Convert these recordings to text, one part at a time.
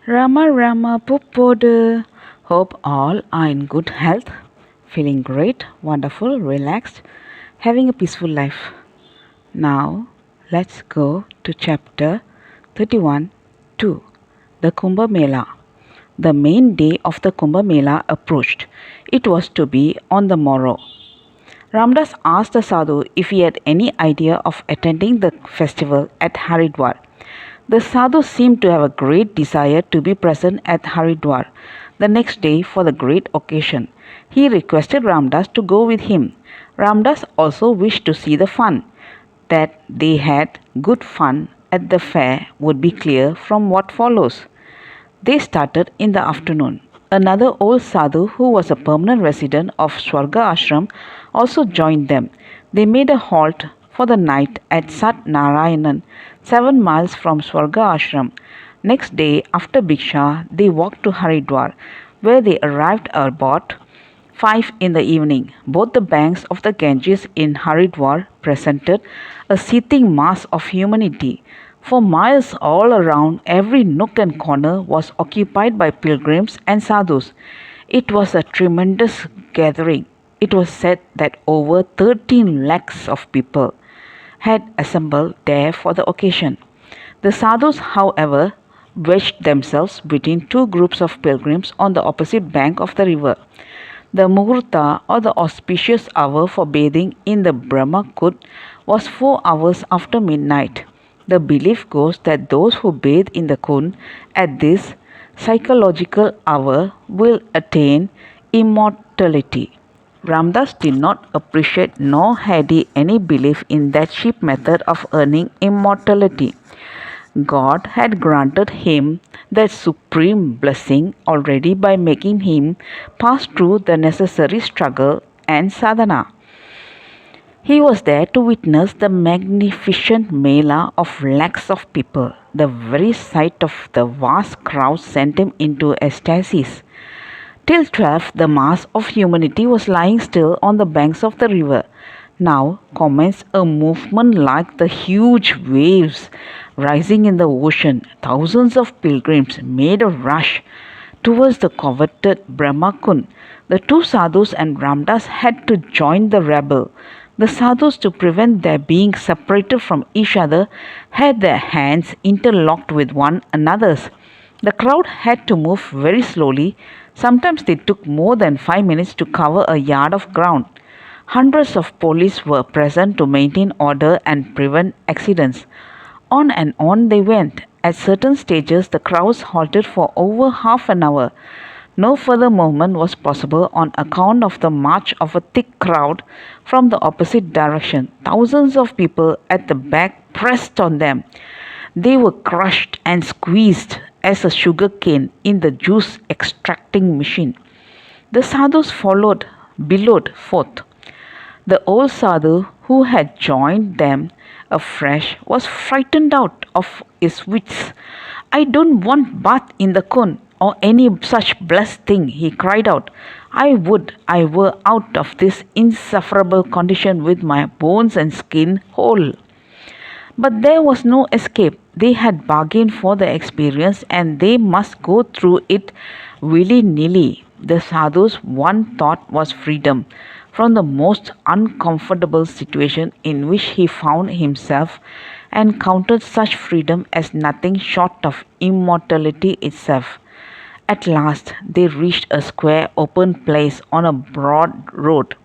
Rama Rama Puppodu. Hope all are in good health, feeling great, wonderful, relaxed, having a peaceful life. Now, let's go to chapter 31 2 The Kumbhamela. The main day of the Kumbhamela approached. It was to be on the morrow. Ramdas asked the sadhu if he had any idea of attending the festival at Haridwar. The sadhu seemed to have a great desire to be present at Haridwar the next day for the great occasion. He requested Ramdas to go with him. Ramdas also wished to see the fun. That they had good fun at the fair would be clear from what follows. They started in the afternoon. Another old sadhu who was a permanent resident of Swargashram also joined them. They made a halt for the night at Sat Narayanan, 7 miles from Swargashram. Next day, after Bhiksha, they walked to Haridwar, where they arrived about 5 in the evening. Both the banks of the Ganges in Haridwar presented a seething mass of humanity. For miles all around, every nook and corner was occupied by pilgrims and sadhus. It was a tremendous gathering. It was said that over 13 lakhs of people had assembled there for the occasion. The sadhus, however, wedged themselves between two groups of pilgrims on the opposite bank of the river. The muhurta, or the auspicious hour for bathing in the Brahmakut, was 4 hours after midnight. The belief goes that those who bathe in the Kund at this psychological hour will attain immortality. Ramdas did not appreciate nor had he any belief in that cheap method of earning immortality. God had granted him that supreme blessing already by making him pass through the necessary struggle and sadhana. He was there to witness the magnificent mela of lakhs of people. The very sight of the vast crowd sent him into ecstasis. Till 12, the mass of humanity was lying still on the banks of the river. Now commenced a movement like the huge waves rising in the ocean. Thousands of pilgrims made a rush towards the coveted Brahmakund. The two sadhus and Ramdas had to join the rabble. The sadhus, to prevent their being separated from each other, had their hands interlocked with one another's. The crowd had to move very slowly. Sometimes they took more than 5 minutes to cover a yard of ground. Hundreds of police were present to maintain order and prevent accidents. On and on they went. At certain stages, the crowds halted for over half an hour. No further movement was possible on account of the march of a thick crowd from the opposite direction. Thousands of people at the back pressed on them. They were crushed and squeezed as a sugar cane in the juice extracting machine. The sadhus followed, bellowed forth. The old sadhu who had joined them afresh was frightened out of his wits. I don't want bath in the Kund or any such blessed thing, he cried out. I would I were out of this insufferable condition with my bones and skin whole. But there was no escape. They had bargained for the experience and they must go through it willy-nilly. The sadhu's one thought was freedom from the most uncomfortable situation in which he found himself, and counted such freedom as nothing short of immortality itself. At last they reached a square open place on a broad road,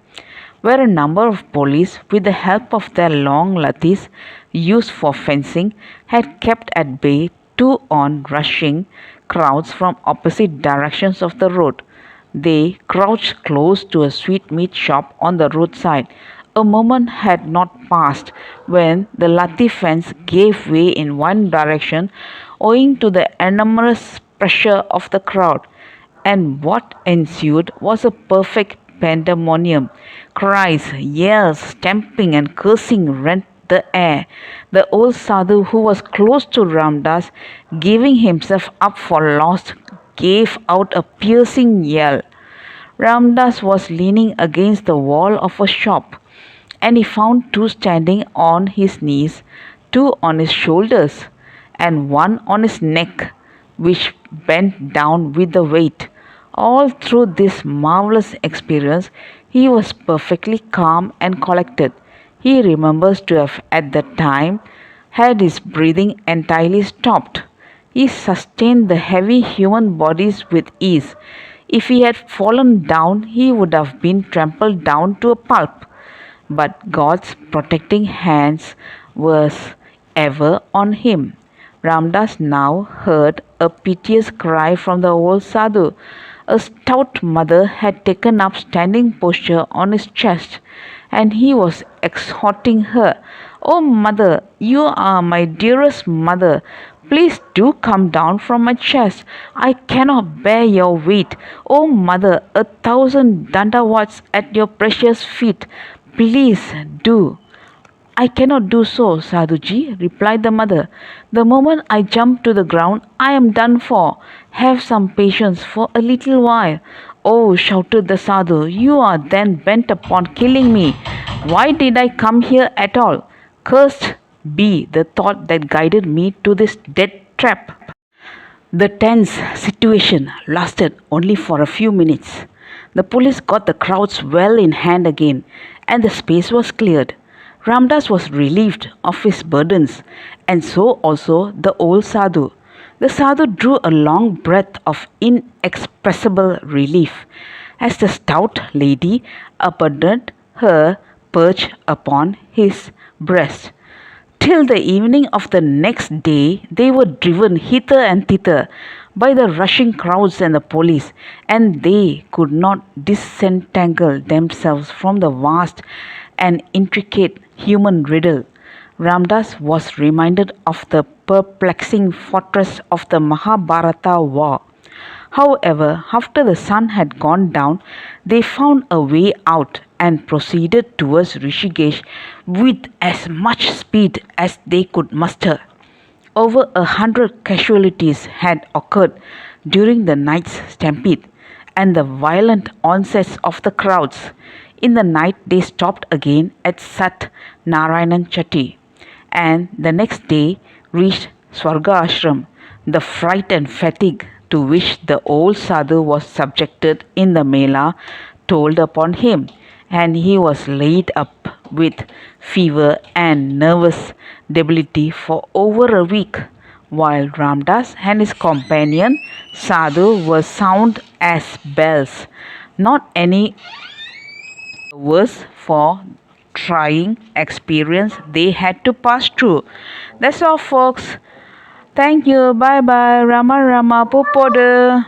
where a number of police, with the help of their long lathis used for fencing, had kept at bay two on-rushing crowds from opposite directions of the road. They crouched close to a sweetmeat shop on the roadside. A moment had not passed when the lathi fence gave way in one direction owing to the enormous pressure of the crowd, and what ensued was a perfect pandemonium. Cries, yells, stamping, and cursing rent the air. The old sadhu, who was close to Ramdas, giving himself up for lost, gave out a piercing yell. Ramdas was leaning against the wall of a shop, and he found two standing on his knees, two on his shoulders, and one on his neck. which bent down with the weight. All through this marvelous experience, he was perfectly calm and collected. He remembers to have at the time had his breathing entirely stopped. He sustained the heavy human bodies with ease. If he had fallen down, he would have been trampled down to a pulp. But God's protecting hands was ever on him. Ramdas now heard a piteous cry from the old sadhu. A stout mother had taken up standing posture on his chest, and he was exhorting her. "Oh, mother, you are my dearest mother. Please do come down from my chest. I cannot bear your weight. Oh, mother, 1,000 dandavats at your precious feet. Please do." "I cannot do so, Sadhuji," replied the mother. "The moment I jump to the ground, I am done for. Have some patience for a little while." "Oh," shouted the Sadhu, "you are then bent upon killing me. Why did I come here at all? Cursed be the thought that guided me to this death trap." The tense situation lasted only for a few minutes. The police got the crowds well in hand again, and the space was cleared. Ramdas was relieved of his burdens, and so also the old sadhu. The sadhu drew a long breath of inexpressible relief as the stout lady abandoned her perch upon his breast. Till the evening of the next day, they were driven hither and thither by the rushing crowds and the police, and they could not disentangle themselves from the vast and intricate human riddle. Ramdas was reminded of the perplexing fortress of the Mahabharata war. However, after the sun had gone down, they found a way out and proceeded towards Rishikesh with as much speed as they could muster. Over 100 casualties had occurred during the night's stampede and the violent onsets of the crowds. In the night, they stopped again at Sat Narayanan Chetty, and the next day reached Swargashram. The fright and fatigue to which the old sadhu was subjected in the Mela told upon him, and he was laid up with fever and nervous debility for over a week, while Ramdas and his companion Sadhu were sound as bells, not any worse for trying experience they had to pass through. That's all, folks. Thank you. Bye bye. Rama Rama Pupoda.